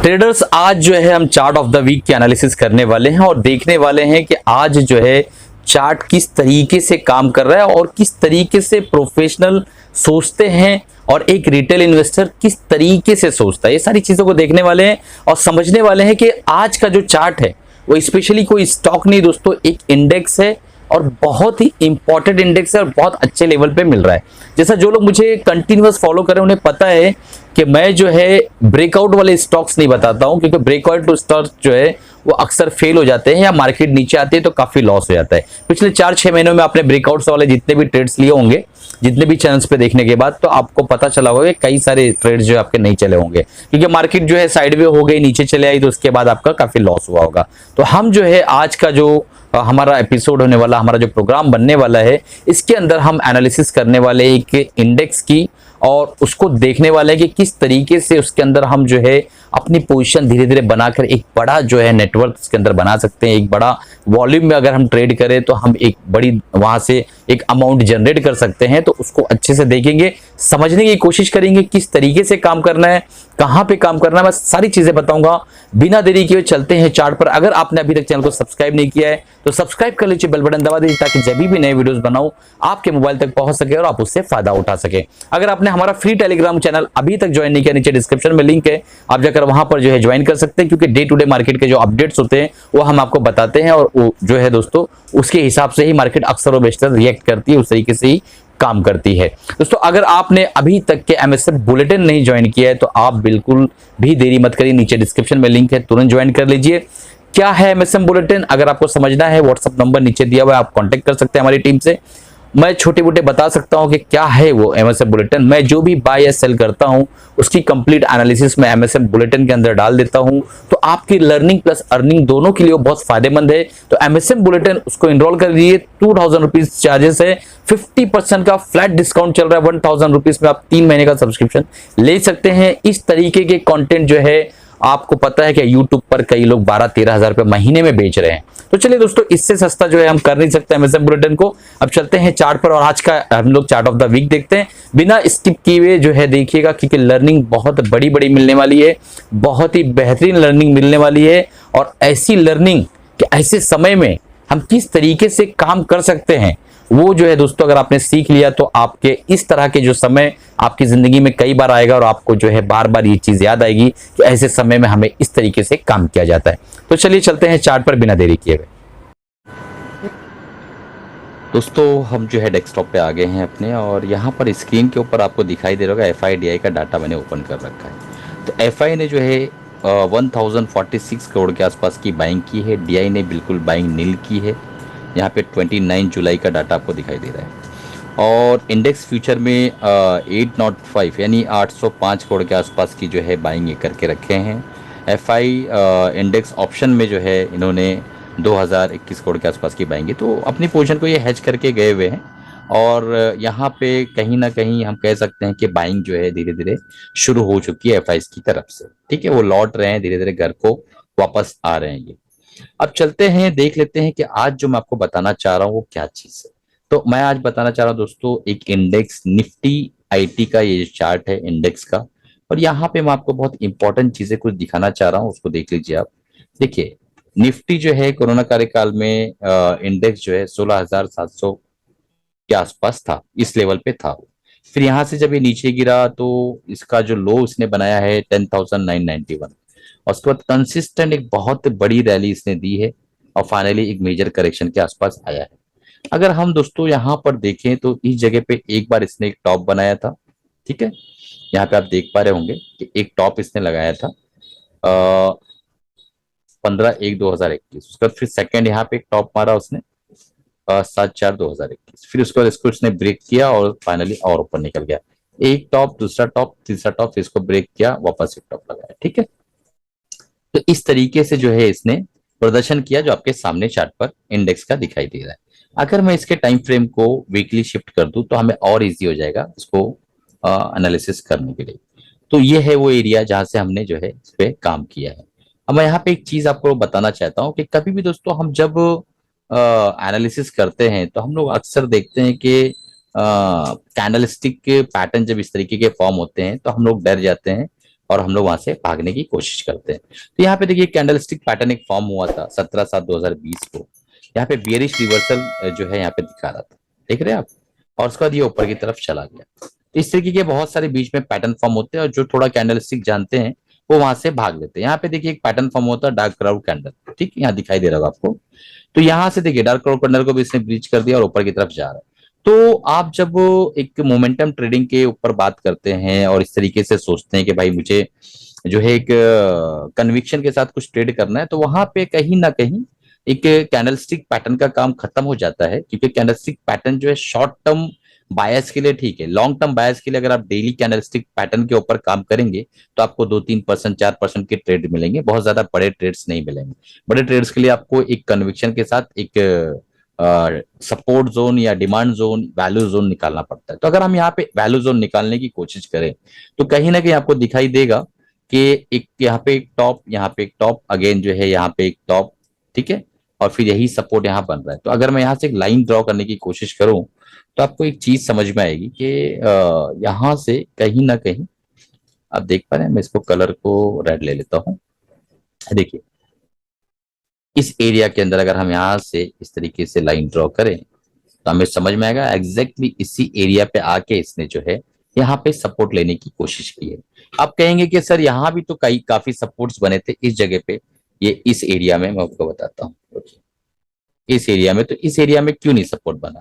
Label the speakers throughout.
Speaker 1: Traders आज जो है हम चार्ट ऑफ द वीक की एनालिसिस करने वाले हैं और देखने वाले हैं कि आज जो है चार्ट किस तरीके से काम कर रहा है और किस तरीके से प्रोफेशनल सोचते हैं और एक रिटेल इन्वेस्टर किस तरीके से सोचता है। ये सारी चीजों को देखने वाले हैं और समझने वाले हैं कि आज का जो चार्ट है वो स्पेशली कोई स्टॉक नहीं दोस्तों, एक इंडेक्स है और बहुत ही इंपॉर्टेंट इंडेक्स है और बहुत अच्छे लेवल पे मिल रहा है। जैसा जो लोग मुझे कंटिन्यूअस फॉलो करें उन्हें पता है कि मैं जो है ब्रेकआउट वाले स्टॉक्स नहीं बताता हूं, क्योंकि ब्रेकआउट स्टॉक्स जो है वो अक्सर फेल हो जाते हैं या मार्केट नीचे आती है तो काफी लॉस हो जाता है। पिछले 4-6 महीनों में आपने ब्रेकआउट्स वाले जितने भी ट्रेड्स लिए होंगे, जितने भी चैनल्स पे देखने के बाद, तो आपको पता चला होगा कि कई सारे ट्रेड्स जो आपके नहीं चले होंगे, क्योंकि मार्केट जो है साइडवे हो गई, नीचे चले आई, तो उसके बाद आपका काफी लॉस हुआ होगा। तो हम जो है आज का जो हमारा एपिसोड होने वाला, हमारा जो प्रोग्राम बनने वाला है, इसके अंदर हम एनालिसिस करने वाले एक इंडेक्स की और उसको देखने वाले हैं कि किस तरीके से उसके अंदर हम जो है अपनी पोजीशन धीरे धीरे बनाकर एक बड़ा जो है नेटवर्क उसके अंदर बना सकते हैं। एक बड़ा वॉल्यूम में अगर हम ट्रेड करें तो हम एक बड़ी वहां से एक अमाउंट जनरेट कर सकते हैं। तो उसको अच्छे से देखेंगे, समझने की कोशिश करेंगे किस तरीके से काम करना है, कहां पे काम करना है, मैं सारी चीजें बताऊंगा। बिना देरी किए चलते हैं चार्ट पर। अगर आपने अभी तक चैनल को सब्सक्राइब नहीं किया है तो सब्सक्राइब कर लीजिए, बेल बटन दबा दीजिए ताकि जब भी नए वीडियोस बनाऊं आपके मोबाइल तक पहुंच सके और आप उससे फायदा उठा सके। अगर आपने हमारा फ्री टेलीग्राम चैनल अभी तक ज्वाइन नहीं किया, नीचे डिस्क्रिप्शन में लिंक है, आप जाकर वहां पर जो है ज्वाइन कर सकते हैं, क्योंकि डे टू डे मार्केट के जो अपडेट्स होते हैं वो हम आपको बताते हैं और वो जो है दोस्तों उसके हिसाब से ही मार्केट अक्सर और बेशतर रिएक्ट करती है, उस तरीके से ही काम करती है। दोस्तों अगर आपने अभी तक के एमएसएफ बुलेटिन नहीं ज्वाइन किया है तो आप बिल्कुल भी देरी मत करिए, नीचे डिस्क्रिप्शन में लिंक है, तुरंत ज्वाइन कर लीजिए। क्या है एमएसएम बुलेटिन, अगर आपको समझना है व्हाट्सएप नंबर नीचे दिया हुआ है, आप कांटेक्ट कर सकते हैं हमारी टीम से। मैं छोटे मोटे बता सकता हूं कि क्या है वो एमएसएम बुलेटिन। मैं जो भी बाय या सेल करता हूं उसकी कंप्लीट एनालिसिस में एमएसएम बुलेटिन के अंदर डाल देता हूं, तो आपकी लर्निंग प्लस अर्निंग दोनों के लिए बहुत फायदेमंद है। तो एमएसएम बुलेटिन उसको एनरोल कर लीजिए, 2000 रुपीज चार्जेस है, 50% का फ्लैट डिस्काउंट चल रहा है, 1000 रुपीज में आप 3 महीने का सब्सक्रिप्शन ले सकते हैं। इस तरीके के कंटेंट जो है आपको पता है कि YouTube पर कई लोग 12-13 हजार रुपए महीने में बेच रहे हैं। तो चलिए दोस्तों, इससे सस्ता जो है हम कर नहीं सकते एमएसएम बुलेटिन को। अब चलते हैं चार्ट पर और आज का हम लोग चार्ट ऑफ द वीक देखते हैं। बिना स्किप किए हुए जो है देखिएगा, क्योंकि लर्निंग बहुत बड़ी बड़ी मिलने वाली है, बहुत ही बेहतरीन लर्निंग मिलने वाली है। और ऐसी लर्निंग कि ऐसे समय में हम किस तरीके से काम कर सकते हैं वो जो है दोस्तों अगर आपने सीख लिया तो आपके इस तरह के जो समय आपकी जिंदगी में कई बार आएगा और आपको जो है बार बार ये चीज याद आएगी कि ऐसे समय में हमें इस तरीके से काम किया जाता है। तो चलिए चलते हैं चार्ट पर बिना देरी किए हुए। दोस्तों हम जो है डेस्कटॉप पे आ गए हैं अपने, और यहाँ पर स्क्रीन के ऊपर आपको दिखाई दे रहा होगा FIDI का डाटा मैंने ओपन कर रखा है। तो FI ने जो है 1046 करोड़ के आसपास की बाइंग की है, DI ने बिल्कुल बाइंग नील की है। यहाँ पे 29 जुलाई का डाटा आपको दिखाई दे रहा है। और इंडेक्स फ्यूचर में 805 यानी 805 करोड़ के आसपास की जो है बाइंग करके रखे हैं। FI इंडेक्स ऑप्शन में जो है इन्होंने 2021 करोड़ के आसपास की बाइंग, तो अपनी पोजीशन को ये हेज करके गए हुए हैं। और यहाँ पे कहीं ना कहीं हम कह सकते हैं कि बाइंग जो है धीरे धीरे शुरू हो चुकी है FI की तरफ से। ठीक है, वो लौट रहे हैं धीरे धीरे, घर को वापस आ रहे हैं ये। अब चलते हैं, देख लेते हैं कि आज जो मैं आपको बताना चाह रहा हूँ वो क्या चीज है। तो मैं आज बताना चाह रहा हूँ दोस्तों एक इंडेक्स निफ्टी IT का ये चार्ट है इंडेक्स का। और यहाँ पे मैं आपको बहुत इंपॉर्टेंट चीजें कुछ दिखाना चाह रहा हूँ, उसको देख लीजिए आप। देखिए निफ्टी जो है कोरोना कार्यकाल में इंडेक्स जो है 16,700 के आसपास था, इस लेवल पे था। फिर यहाँ से जब ये नीचे गिरा तो इसका जो लो इसने बनाया है 10,991, और उसके बाद कंसिस्टेंट एक बहुत बड़ी रैली इसने दी है और फाइनली एक मेजर करेक्शन के आसपास आया है। अगर हम दोस्तों यहाँ पर देखें तो इस जगह पे एक बार इसने एक टॉप बनाया था। ठीक है, यहाँ पे आप देख पा रहे होंगे कि एक टॉप इसने लगाया था 15/1/2021। उसके बाद फिर सेकेंड यहाँ पे एक टॉप मारा उसने 7/4/2021। फिर उसके बाद इसको इसने ब्रेक किया और फाइनली और ऊपर निकल गया। एक टॉप, दूसरा टॉप, तीसरा टॉप, इसको ब्रेक किया, वापस एक टॉप लगाया। ठीक है, तो इस तरीके से जो है इसने प्रदर्शन किया जो आपके सामने चार्ट पर इंडेक्स का दिखाई दे रहा है। अगर मैं इसके टाइम फ्रेम को वीकली शिफ्ट कर दूं तो हमें और इजी हो जाएगा इसको एनालिसिस करने के लिए। तो ये है वो एरिया जहां से हमने जो है इस पे काम किया है। अब मैं यहाँ पे एक चीज आपको बताना चाहता हूँ कि कभी भी दोस्तों हम जब एनालिसिस करते हैं तो हम लोग अक्सर देखते हैं कि कैंडलस्टिक के पैटर्न जब इस तरीके के फॉर्म होते हैं तो हम लोग डर जाते हैं और हम लोग वहां से भागने की कोशिश करते हैं। तो यहाँ पे देखिए कैंडलस्टिक पैटर्न एक फॉर्म हुआ था 17/7/2020 को। यहाँ पे बियरिश रिवर्सल जो है यहाँ पे दिखा रहा था, देख रहे हैं आप, और उसके बाद ये ऊपर की तरफ चला गया। तो इस तरीके के बहुत सारे बीच में पैटर्न फॉर्म होते हैं, और जो थोड़ा कैंडलस्टिक जानते हैं वो वहां से भाग लेते हैं। यहाँ पे देखिए एक पैटर्न फॉर्म होता है डार्क क्राउड कैंडल, ठीक, यहाँ दिखाई दे रहा होगा आपको। तो यहां से देखिए डार्क क्राउड कैंडल को भी इसने ब्रीच कर दिया और ऊपर की तरफ जा रहा है। तो आप जब एक मोमेंटम ट्रेडिंग के ऊपर बात करते हैं और इस तरीके से सोचते हैं कि भाई मुझे जो है एक कन्विक्शन के साथ कुछ ट्रेड करना है, तो वहां पे कहीं ना कहीं एक कैंडलस्टिक पैटर्न का काम खत्म हो जाता है, क्योंकि कैंडलस्टिक पैटर्न जो है शॉर्ट टर्म बायस के लिए ठीक है, लॉन्ग टर्म बायस के लिए अगर आप डेली कैंडलस्टिक पैटर्न के ऊपर काम करेंगे तो आपको 2-3%, 4% के ट्रेड मिलेंगे, बहुत ज्यादा बड़े ट्रेड्स नहीं मिलेंगे। बड़े ट्रेड्स के लिए आपको एक कन्विक्शन के साथ एक सपोर्ट जोन या डिमांड जोन, वैल्यू जोन निकालना पड़ता है। तो अगर हम यहाँ पे वैल्यू जोन निकालने की कोशिश करें तो कहीं ना कहीं आपको दिखाई देगा कि एक यहाँ पे एक टॉप, यहाँ पे एक टॉप, अगेन जो है यहाँ पे एक टॉप, ठीक है, और फिर यही सपोर्ट यहाँ बन रहा है। तो अगर मैं यहाँ से एक लाइन ड्रॉ करने की कोशिश करूं तो आपको एक चीज समझ में आएगी कि यहाँ से कहीं ना कहीं आप देख पा रहे हैं, मैं इसको कलर को रेड ले लेता हूँ। देखिए इस एरिया के अंदर अगर हम यहाँ से इस तरीके से लाइन ड्रॉ करें तो हमें समझ में आएगा एग्जैक्टली इसी एरिया पे आके इसने जो है यहाँ पे सपोर्ट लेने की कोशिश की है। आप कहेंगे कि सर यहाँ भी तो कई काफी सपोर्ट्स बने थे इस जगह पे, ये इस एरिया में मैं आपको बताता हूँ, इस एरिया में, तो इस एरिया में क्यों नहीं सपोर्ट बना?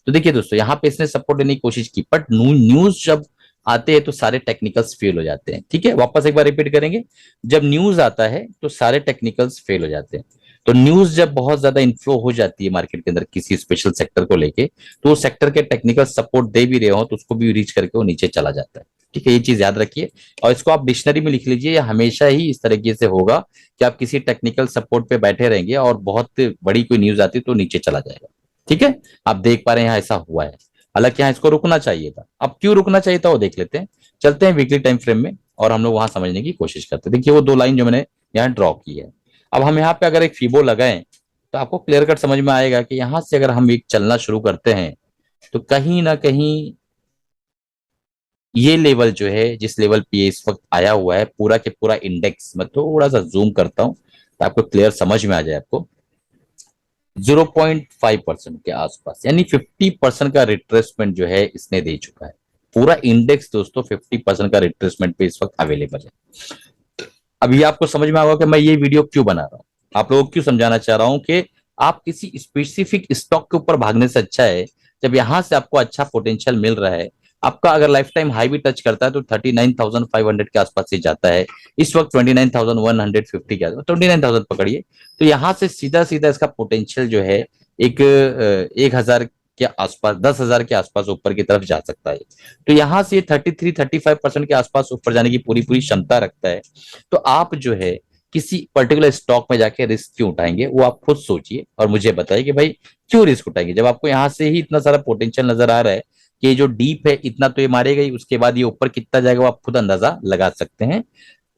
Speaker 1: तो देखिए दोस्तों, यहाँ पे इसने सपोर्ट लेने की कोशिश की, बट न्यूज जब आते हैं तो सारे टेक्निकल्स फेल हो जाते हैं। ठीक है, वापस एक बार रिपीट करेंगे, जब न्यूज आता है तो सारे टेक्निकल्स फेल हो जाते हैं। तो न्यूज जब बहुत ज्यादा इन्फ्लो हो जाती है मार्केट के अंदर किसी स्पेशल सेक्टर को लेके, तो उस सेक्टर के टेक्निकल सपोर्ट दे भी रहे हो तो उसको भी रीच करके वो नीचे चला जाता है। ठीक है, ये चीज याद रखिए और इसको आप डिक्शनरी में लिख लीजिए। हमेशा ही इस तरीके से होगा कि आप किसी टेक्निकल सपोर्ट पे बैठे रहेंगे और बहुत बड़ी कोई न्यूज आती है तो नीचे चला जाएगा। ठीक है, आप देख पा रहे हैं यहाँ ऐसा हुआ है। हालांकि यहाँ इसको रुकना चाहिए था, अब क्यों रुकना चाहिए था वो देख लेते हैं। चलते हैं वीकली टाइम फ्रेम में और हम लोग वहां समझने की कोशिश करते हैं। देखिए वो दो लाइन जो मैंने यहाँ ड्रॉ की है, अब हम यहाँ पे अगर एक फीबो लगाएं तो आपको क्लियर कट समझ में आएगा कि यहाँ से अगर हम एक चलना शुरू करते हैं तो कहीं ना कहीं ये लेवल जो है, जिस लेवल पे ये इस वक्त आया हुआ है, पूरा के पूरा इंडेक्स, मैं थोड़ा सा जूम करता हूं तो आपको क्लियर समझ में आ जाए, आपको 0.5% के आसपास, यानी 50% का रिट्रेसमेंट जो है इसने दे चुका है। पूरा इंडेक्स दोस्तों 50% का रिट्रेसमेंट पे इस वक्त अवेलेबल है। अभी आपको समझ में आएगा कि मैं ये वीडियो क्यों बना रहा हूं, आप लोगों को क्यों समझाना चाह रहा हूं कि आप किसी स्पेसिफिक स्टॉक के ऊपर भागने से अच्छा है, जब यहां से आपको अच्छा पोटेंशियल मिल रहा है, आपका अगर लाइफ टाइम हाई भी टच करता है तो 39,500 के आसपास से जाता है, इस वक्त 29,150 के आसपास, 29,000 पकड़िए। तो यहां से सीधा सीधा इसका पोटेंशियल जो है एक 1,000 के आसपास, 10,000 के आसपास ऊपर की तरफ जा सकता है। तो यहां से 33-35% के आसपास ऊपर जाने की पूरी पूरी क्षमता रखता है। तो आप जो है किसी पर्टिकुलर स्टॉक में जाके रिस्क क्यों उठाएंगे, वो आप खुद सोचिए और मुझे बताइए कि भाई क्यों रिस्क उठाएंगे, जब आपको यहां से ही इतना सारा पोटेंशियल नजर आ रहा है कि जो डीप है इतना तो ये मारेगा ही, उसके बाद ये ऊपर कितना जाएगा वो आप खुद अंदाजा लगा सकते हैं।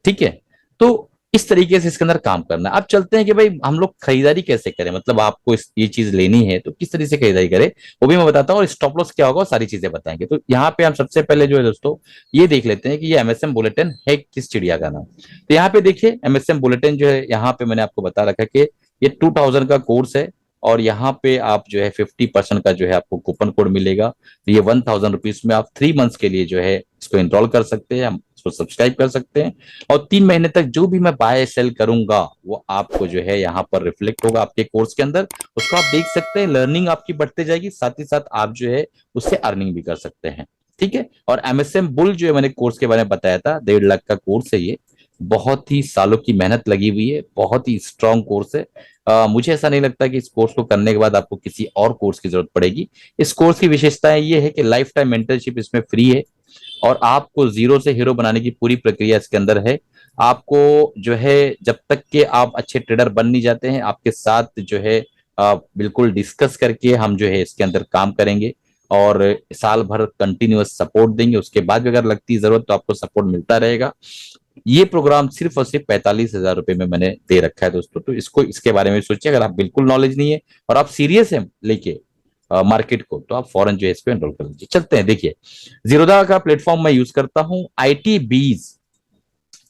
Speaker 1: ठीक है, तो इस तरीके से इसके अंदर काम करना है। अब चलते हैं कि भाई हम लोग खरीदारी कैसे करें, मतलब आपको ये चीज लेनी है तो किस तरीके से खरीदारी करें वो भी मैं बताता हूँ, और स्टॉप लॉस क्या होगा, सारी चीजें बताएंगे। तो यहाँ पे हम सबसे पहले जो है दोस्तों ये देख लेते हैं कि ये एमएसएम बुलेटिन है किस चिड़िया का नाम। तो यहाँ पे देखिए एमएसएम बुलेटिन जो है, यहाँ पे मैंने आपको बता रखा है कि ये 2000 का कोर्स है, और यहाँ पे आप जो है 50% का जो है आपको कूपन कोड मिलेगा। तो ये 1000 रुपीज में आप 3 मंथ्स के लिए जो है इसको एनरोल कर सकते हैं, इसको सब्सक्राइब कर सकते हैं, और 3 महीने तक जो भी मैं बाय सेल करूंगा वो आपको जो है यहाँ पर रिफ्लेक्ट होगा आपके कोर्स के अंदर, उसको आप देख सकते हैं। लर्निंग आपकी बढ़ते जाएगी, साथ ही साथ आप जो है उससे अर्निंग भी कर सकते हैं। ठीक है, और एमएसएम बुल जो है मैंने कोर्स के बारे में बताया था, 1.5 लाख का कोर्स है ये, बहुत ही सालों की मेहनत लगी हुई है, बहुत ही स्ट्रांग कोर्स है। मुझे ऐसा नहीं लगता कि इस कोर्स को करने के बाद आपको किसी और कोर्स की जरूरत पड़ेगी। इस कोर्स की विशेषताएं ये है कि लाइफ टाइम मेंटरशिप इसमें फ्री है, और आपको जीरो से हीरो बनाने की पूरी प्रक्रिया इसके अंदर है। आपको जो है जब तक के आप अच्छे ट्रेडर बन नहीं जाते हैं, आपके साथ जो है बिल्कुल डिस्कस करके हम जो है इसके अंदर काम करेंगे, और साल भर कंटिन्यूअस सपोर्ट देंगे। उसके बाद भी अगर लगती है जरूरत तो आपको सपोर्ट मिलता रहेगा। ये प्रोग्राम सिर्फ और सिर्फ 45,000 रुपए में मैंने दे रखा है दोस्तों, तो इसको इसके बारे में सोचिए। अगर आप बिल्कुल नॉलेज नहीं है और आप सीरियस हैं लेके मार्केट को, तो आप फॉरन जो है इस पे एनरोल कर लीजिए। चलते हैं, देखिए जीरोधा का प्लेटफॉर्म मैं यूज करता हूं, ITBIZ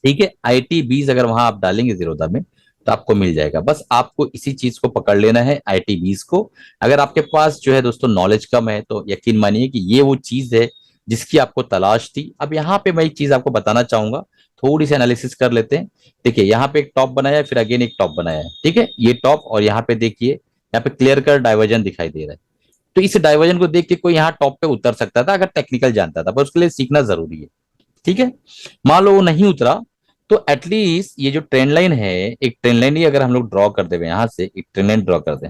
Speaker 1: ठीक है, IT20 अगर वहां आप डालेंगे जीरोधा में तो आपको मिल जाएगा। बस आपको इसी चीज को पकड़ लेना है, IT20 को। अगर आपके पास जो है दोस्तों नॉलेज कम है तो यकीन मानिए कि ये वो चीज है जिसकी आपको तलाश थी। अब यहाँ पे मैं एक चीज आपको बताना चाहूंगा, थोड़ी सी एनालिसिस कर लेते हैं। देखिए यहाँ पे एक टॉप बनाया है, फिर अगेन एक टॉप बनाया है, ठीक है, ये टॉप, और यहाँ पे देखिए यहाँ पे क्लियर कर डाइवर्जन दिखाई दे रहा है। तो इस डाइवर्जन को देख के कोई यहाँ टॉप पे उतर सकता था अगर टेक्निकल जानता था, पर उसके लिए सीखना जरूरी है। ठीक है, मान लो वो नहीं उतरा तो एटलीस्ट ये जो ट्रेंड लाइन है, एक ट्रेंड लाइन ही अगर हम लोग ड्रॉ कर दे, यहां से एक ट्रेंड लाइन ड्रॉ कर दे,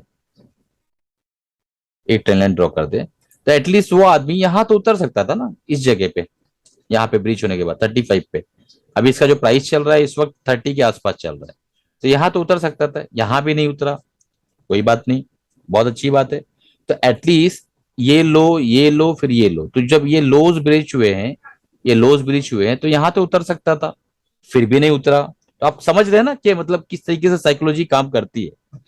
Speaker 1: एक ट्रेंड लाइन ड्रॉ कर दे, तो एटलीस्ट वो आदमी यहां तो उतर सकता था ना इस जगह पे, यहाँ पे ब्रीच होने के बाद 35 पे। अभी इसका जो प्राइस चल रहा है इस वक्त 30 के आसपास चल रहा है, तो यहाँ तो उतर सकता था, यहाँ भी नहीं उतरा, कोई बात नहीं, बहुत अच्छी बात है। तो एटलीस्ट ये लो फिर ये लो, तो जब ये लोज ब्रीच हुए हैं, ये लोज ब्रीच हुए हैं, तो यहाँ तो उतर सकता था, फिर भी नहीं उतरा। तो आप समझ रहे हैं ना कि मतलब किस तरीके से साइकोलॉजी काम करती है।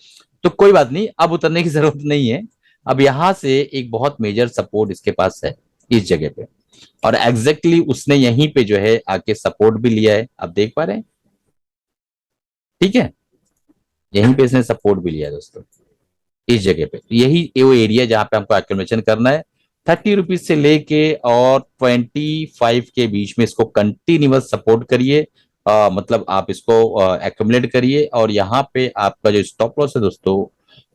Speaker 1: तो कोई बात नहीं, अब उतरने की जरूरत नहीं है। अब यहां से एक बहुत मेजर सपोर्ट इसके पास है इस जगह पे, और एग्जैक्टली उसने यहीं पे जो है आके सपोर्ट भी लिया है, आप देख पा रहे हैं, ठीक है, यहीं पे इसने सपोर्ट भी लिया है दोस्तों, इस जगह पे। तो यही वो एरिया जहां पे हमको एक्यूमुलेशन करना है। 30 रुपीज से लेके और 25 के बीच में इसको कंटिन्यूअस सपोर्ट करिए, मतलब आप इसको एक्यूमुलेट करिए, और यहाँ पे आपका जो स्टॉप लॉस है दोस्तों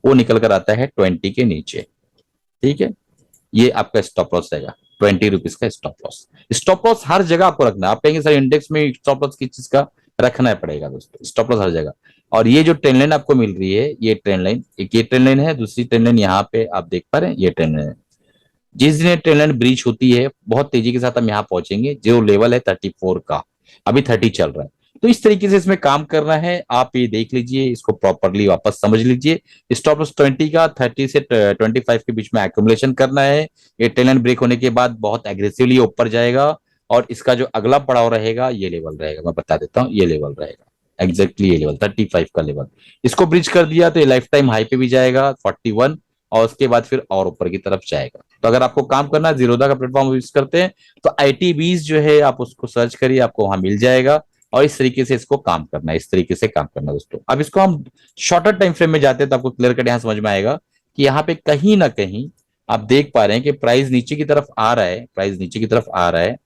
Speaker 1: वो निकल कर आता है 20 के नीचे। ठीक है, ये आपका स्टॉप लॉस रहेगा, 20 रुपीज का स्टॉप लॉस। स्टॉप लॉस हर जगह आपको रखना है। आप कहेंगे सर इंडेक्स में स्टॉप लॉस किस चीज का रखना है पड़ेगा दोस्तों, स्टॉप लॉस हर जगह। और ये जो ट्रेंड लाइन आपको मिल रही है, ये ट्रेंड लाइन, एक ये ट्रेंड लाइन है, दूसरी ट्रेंड लाइन यहाँ पे आप देख पा रहे हैं, ये ट्रेंड लाइन है। जिस दिन ट्रेंड लाइन ब्रीच होती है बहुत तेजी के साथ हम यहाँ पहुंचेंगे, जो लेवल है 34 का, अभी 30 चल रहा है। तो इस तरीके से इसमें काम करना है, आप ये देख लीजिए, इसको प्रॉपरली वापस समझ लीजिए। स्टॉप लॉस 20 का, 30 से 25 के बीच में एक्यूमुलेशन करना है। ये ट्रेंड लाइन ब्रेक होने के बाद बहुत एग्रेसिवली ऊपर जाएगा, और इसका जो अगला पड़ाव रहेगा ये लेवल रहेगा, मैं बता देता हूँ, ये लेवल रहेगा एग्जैक्टली, ये लेवल 35 का लेवल। इसको ब्रिज कर दिया तो ये लाइफ टाइम हाई पे भी जाएगा 41, और उसके बाद फिर और ऊपर की तरफ जाएगा। तो अगर आपको काम करना है, जीरोधा का प्लेटफॉर्म यूज करते हैं तो IT20 जो है आप उसको सर्च करिए, आपको वहां मिल जाएगा। और इस तरीके से इसको काम करना है, इस तरीके से काम करना है दोस्तों। अब इसको हम शॉर्टर टाइम फ्रेम में जाते हैं तो आपको क्लियर कट यहां समझ में आएगा कि यहाँ पे कहीं ना कहीं आप देख पा रहे हैं कि प्राइस नीचे की तरफ आ रहा है, प्राइस नीचे की तरफ आ रहा है,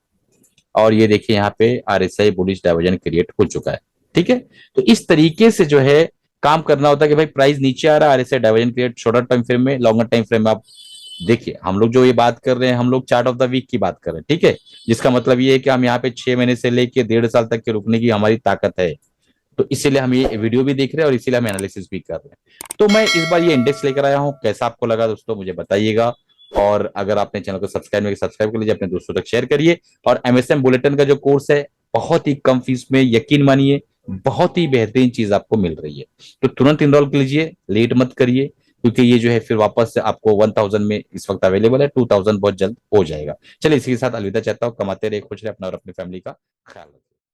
Speaker 1: और ये देखिए यहाँ पे RSI बुलिश डाइवर्जन क्रिएट हो चुका है। ठीक है, तो इस तरीके से जो है काम करना होता है कि भाई प्राइस नीचे आ रहा है, RSI diversion create, shorter time frame में, लॉन्गर टाइम फ्रेम में। आप देखिए हम लोग जो ये बात कर रहे हैं, हम लोग चार्ट ऑफ द वीक की बात कर रहे हैं, ठीक है, जिसका मतलब ये है कि हम यहाँ पे 6 महीने से लेके 1.5 साल तक के रुकने की हमारी ताकत है। तो इसीलिए हम ये वीडियो भी देख रहे हैं और इसीलिए हम एनालिसिस भी कर रहे हैं। तो मैं इस बार ये इंडेक्स लेकर आया हूँ, कैसा आपको लगा दोस्तों मुझे बताइएगा। और अगर आपने चैनल को सब्सक्राइब नहीं किया, सब्सक्राइब कर लीजिए, अपने दोस्तों तक शेयर करिए। और MSM बुलेटिन का जो कोर्स है बहुत ही कम फीस में, यकीन मानिए बहुत ही बेहतरीन चीज आपको मिल रही है। तो तुरंत इनरोल कीजिए, लेट मत करिए, क्योंकि ये जो है फिर वापस से आपको 1000 में इस वक्त अवेलेबल है, 2000 बहुत जल्द हो जाएगा। चलिए इसी के साथ अलविदा चाहता हूँ, कमाते रहे, खुश रहे, अपना और अपनी फैमिली का ख्याल रखें।